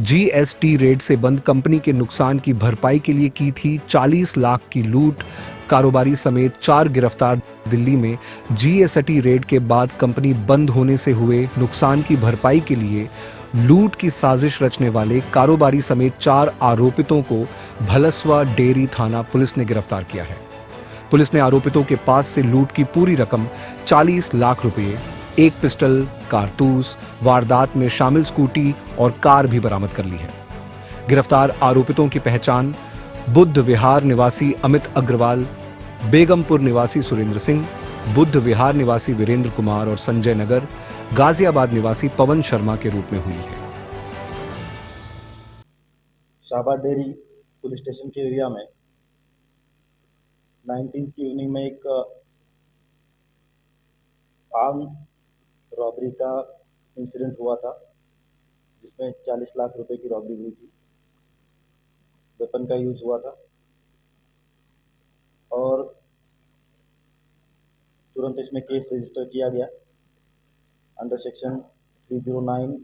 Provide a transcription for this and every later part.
GST red से बंद company के नुकसान की भरपाई के लिए की थी 40 लाख की लूट। कारोबारी समेत 4 गिरफ्तार। दिल्ली में जीएसटी रेड के बाद कंपनी बंद होने से हुए नुकसान की भरपाई के लिए लूट की साजिश रचने वाले कारोबारी समेत 4 आरोपितों को भलसवा डेयरी थाना पुलिस ने गिरफ्तार किया है। पुलिस ने आरोपितों के पास से लूट की पूरी रकम 40 लाख रुपए, एक पिस्टल, कारतूस, वारदात में शामिल स्कूटी और कार भी बरामद कर ली है। गिरफ्तार आरोपितों की पहचान बुद्ध विहार निवासी अमित अग्रवाल, बेगमपुर निवासी सुरेंद्र सिंह, बुद्ध विहार निवासी वीरेंद्र कुमार और संजय नगर, गाजियाबाद निवासी पवन शर्मा के रूप में हुई है। शाहबाद डेयरी पुलिस स्टेशन के एरिया में 19 की इवनिंग में एक आर्म रॉबरी का इंसिडेंट हुआ था, जिसमें 40 लाख रुपए की रॉबरी हुई थी। वेपन का यूज हुआ था और तुरंत इसमें केस रजिस्टर किया गया under section 309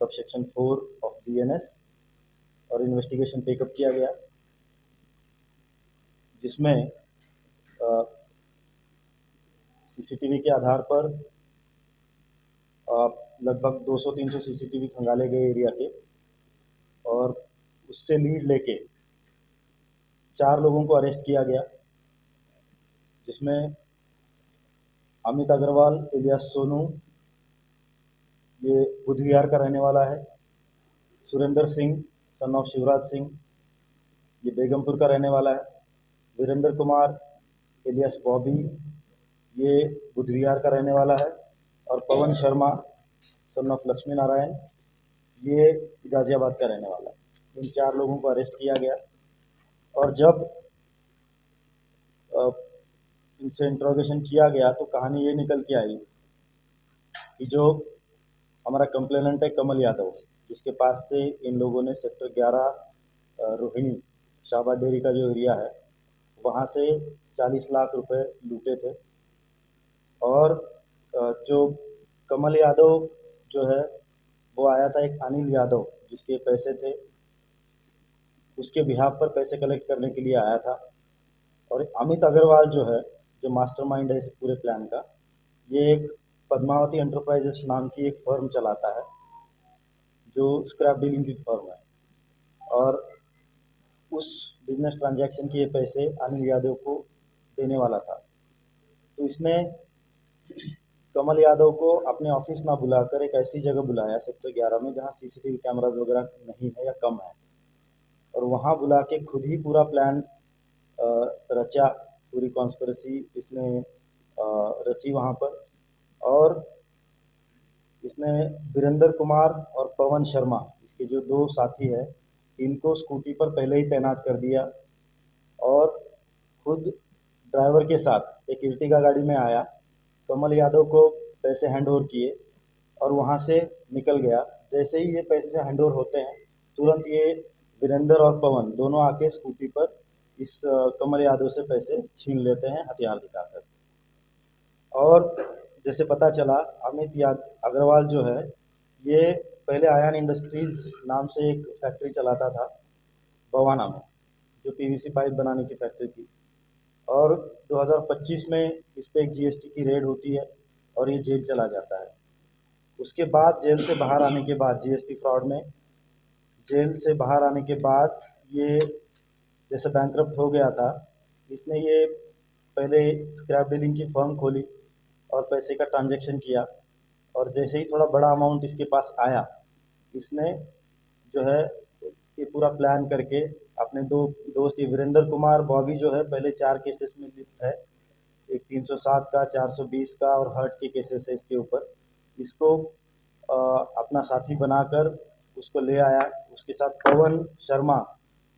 sub section 4 of BNS और इन्वेस्टिगेशन टेकअप किया गया, जिसमें सीसीटीवी के आधार पर लगभग 200-300 सीसीटीवी खंगाले गए एरिया के, और उससे लीड लेके 4 लोगों को अरेस्ट किया गया, जिसमें अमित अग्रवाल इलियास सोनू, ये बुद्ध विहार का रहने वाला है। सुरेंद्र सिंह सन ऑफ शिवराज सिंह, ये बेगमपुर का रहने वाला है। वीरेंद्र कुमार इलियास बॉबी, ये बुद्ध विहार का रहने वाला है। और पवन शर्मा सन ऑफ लक्ष्मी नारायण, ये गाजियाबाद का रहने वाला है। इन 4 लोगों को अरेस्ट किया गया और जब इनसे इंट्रोगेशन किया गया तो कहानी ये निकल के आई कि जो हमारा कंप्लेनेंट है कमल यादव, जिसके पास से इन लोगों ने सेक्टर 11 रोहिणी शाहबाद डेयरी का जो एरिया है वहाँ से 40 लाख रुपए लूटे थे। और जो कमल यादव जो है वो आया था एक अनिल यादव, जिसके पैसे थे, उसके बिहाफ पर पैसे कलेक्ट करने के लिए आया था। और अमित अग्रवाल जो है, जो मास्टरमाइंड है इस पूरे प्लान का, ये एक पद्मावती एंटरप्राइजेस नाम की एक फर्म चलाता है, जो स्क्रैप डीलिंग की फर्म है। और उस बिजनेस ट्रांजैक्शन के ये पैसे अनिल यादव को देने वाला था। तो इसने कमल यादव को अपने ऑफिस ना बुलाकर एक ऐसी जगह बुलाया सेक्टर 11 में जहाँ सीसीटीवी कैमरा वगैरह नहीं है या कम है, और वहाँ बुला के खुद ही पूरा प्लान रचा, पूरी कॉन्स्पिरेसी इसने रची वहाँ पर। और इसने वीरेंद्र कुमार और पवन शर्मा, इसके जो 2 साथी है, इनको स्कूटी पर पहले ही तैनात कर दिया और खुद ड्राइवर के साथ एक इर्टिगा गाड़ी में आया, कमल यादव को पैसे हैंड ओवर किए और वहाँ से निकल गया। जैसे ही ये पैसे हैंड ओवर होते हैं, तुरंत ये वीरेंद्र और पवन दोनों आके स्कूटी पर इस कमल यादव से पैसे छीन लेते हैं हथियार दिखाकर। और जैसे पता चला, अमित अग्रवाल जो है, ये पहले आयन इंडस्ट्रीज नाम से एक फैक्ट्री चलाता था बवाना में, जो पीवीसी पाइप बनाने की फैक्ट्री थी। और 2025 में इस पे एक जीएसटी की रेड होती है और ये जेल चला जाता है। उसके बाद जेल से बाहर आने के बाद, जीएसटी फ्रॉड में जेल से बाहर आने के बाद, ये जैसे बैंकरप्ट हो गया था, इसने ये पहले स्क्रैप डीलिंग की फर्म खोली और पैसे का ट्रांजैक्शन किया। और जैसे ही थोड़ा बड़ा अमाउंट इसके पास आया, इसने जो है ये पूरा प्लान करके अपने 2 दोस्त, ये वीरेंद्र कुमार बॉबी जो है पहले 4 केसेस में लिप्त है, एक 307 का, 420 का और हर्ट के केसेस है इसके ऊपर। इसको अपना साथी बनाकर उसको ले आया। उसके साथ पवन शर्मा,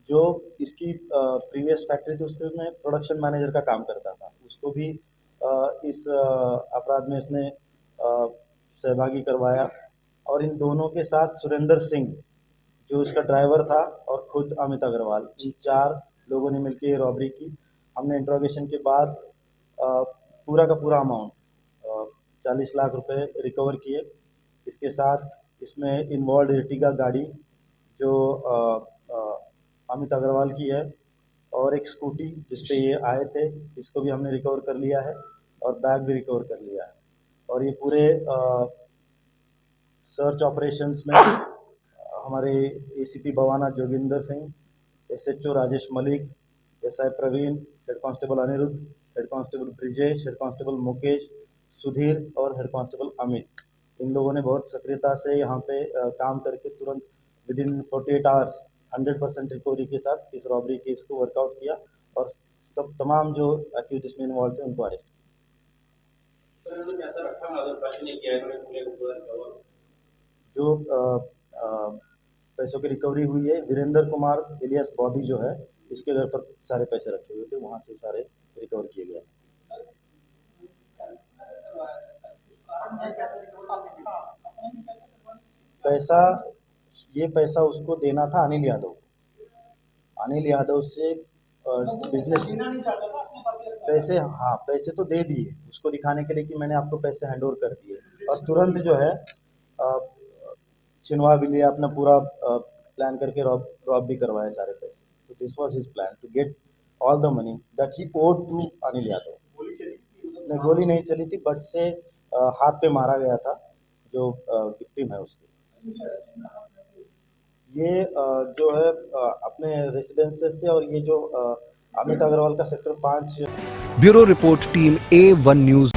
जो इसकी प्रीवियस फैक्ट्री थी उसमें प्रोडक्शन मैनेजर का काम करता था, उसको भी इस अपराध में इसने सहभागी करवाया। और इन दोनों के साथ सुरेंद्र सिंह, जो इसका ड्राइवर था, और खुद अमित अग्रवाल, इन 4 लोगों ने मिलकर ये रॉबरी की। हमने इंट्रोगेशन के बाद पूरा का पूरा अमाउंट 40 लाख रुपए रिकवर किए। इसके साथ इसमें इन्वॉल्व इर्टिगा गाड़ी, जो अमित अग्रवाल की है, और एक स्कूटी जिस पे ये आए थे, इसको भी हमने रिकवर कर लिया है, और बैग भी रिकवर कर लिया है। और ये पूरे सर्च ऑपरेशंस में हमारे ACP Bawana Joginder Singh, SHO Rajesh Malik, SI Praveen, head constable Anirudh, head constable Brijesh, head constable Mukesh, Sudhir और हेड कांस्टेबल अमित, इन लोगों ने बहुत सक्रियता से यहाँ पे काम करके तुरंत विद इन 48 आवर्स 100% रिकवरी के साथ इस रॉबरी केस को वर्कआउट किया, और सब तमाम जो एक्यूज इसमें इन्वॉल्व थे उनको अरेस्ट किया। जो पैसों की रिकवरी हुई है, वीरेंद्र कुमार इलियास बॉबी जो है, इसके घर पर सारे पैसे रखे हुए थे, वहां से सारे रिकवर किए गए। पैसा, ये पैसा उसको देना था अनिल यादव। अनिल यादव से बिजनेस पैसे, हाँ पैसे तो दे दिए उसको दिखाने के लिए कि मैंने आपको पैसे हैंड ओवर कर दिए, और तुरंत जो है छिनवा भी लिया, अपना पूरा प्लान करके रॉब भी करवाए सारे पैसे। तो this was his plan to get all the money that he owed to Anil Yadav. नहीं, गोली नहीं चली थी, बट से हाथ पे मारा गया था जो विक्टिम है उसको। ये जो है अपने रेसिडेंसेस से, और ये जो अमित अग्रवाल का sector 5। Bureau report team A1 news.